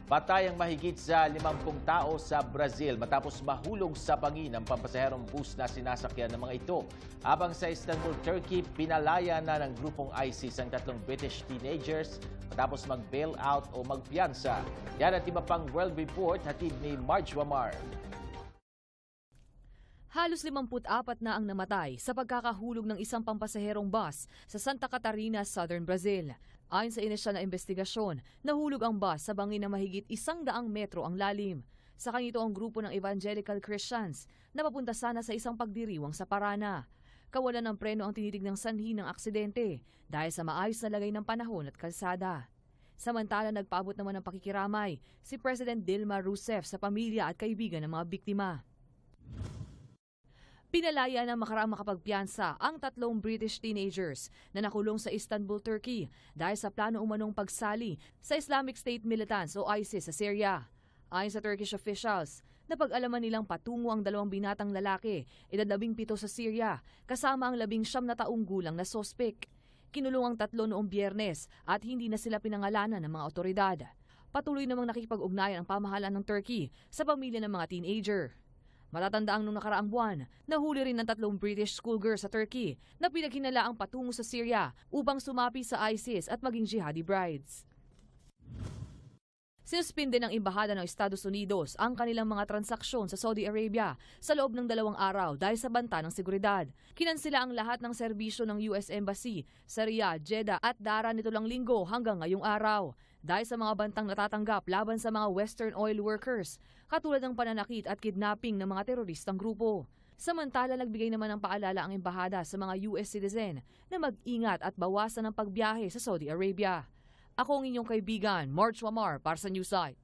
Patay ang mahigit sa 50 tao sa Brazil matapos mahulog sa bangin ang pampasaherong bus na sinasakyan ng mga ito. Habang sa Istanbul, Turkey, pinalaya na ng grupong ISIS ang 3 British teenagers matapos mag-bail out o magpiyansa. Yan at iba pang World Report, hatid ni Marge Wamar. Halos 54 na ang namatay sa pagkakahulog ng isang pampasaherong bus sa Santa Catarina, Southern Brazil. Ayon sa inisyal na investigasyon, nahulog ang bus sa bangin na mahigit 100 metro ang lalim. Sakay nito ang grupo ng Evangelical Christians na papunta sana sa isang pagdiriwang sa Parana. Kawalan ng preno ang tinitignang sanhi ng aksidente dahil sa maayos na lagay ng panahon at kalsada. Samantala, nagpaabot naman ng pakikiramay si President Dilma Rousseff sa pamilya at kaibigan ng mga biktima. Pinalaya ng makaraang makapagpiyansa ang 3 British teenagers na nakulong sa Istanbul, Turkey dahil sa plano umanong pagsali sa Islamic State militants o ISIS sa Syria. Ayon sa Turkish officials, napag-alaman nilang patungo ang 2 binatang lalaki, edad 17 sa Syria, kasama ang 19 na taong gulang na sospek. Kinulong ang 3 noong Biyernes at hindi na sila pinangalanan ng mga otoridad. Patuloy namang nakikipag-ugnayan ang pamahalaan ng Turkey sa pamilya ng mga teenager. Matatandaang nung nakaraang buwan, nahuli rin ng 3 British schoolgirls sa Turkey na pinaghinalaang patungo sa Syria upang sumapi sa ISIS at maging jihadi brides. Sinuspinde ng Embahada ng Estados Unidos ang kanilang mga transaksyon sa Saudi Arabia sa loob ng 2 araw dahil sa banta ng seguridad. Kinansela ang lahat ng serbisyo ng US Embassy sa Riyadh, Jeddah at Dara nito lang linggo hanggang ngayong araw dahil sa mga bantang natatanggap laban sa mga Western oil workers, katulad ng pananakit at kidnapping ng mga teroristang grupo. Samantala, nagbigay naman ng paalala ang embahada sa mga US citizen na mag-ingat at bawasan ang pagbiyahe sa Saudi Arabia. Ako ang inyong kaibigan, Marge Wamar, para sa Newsite.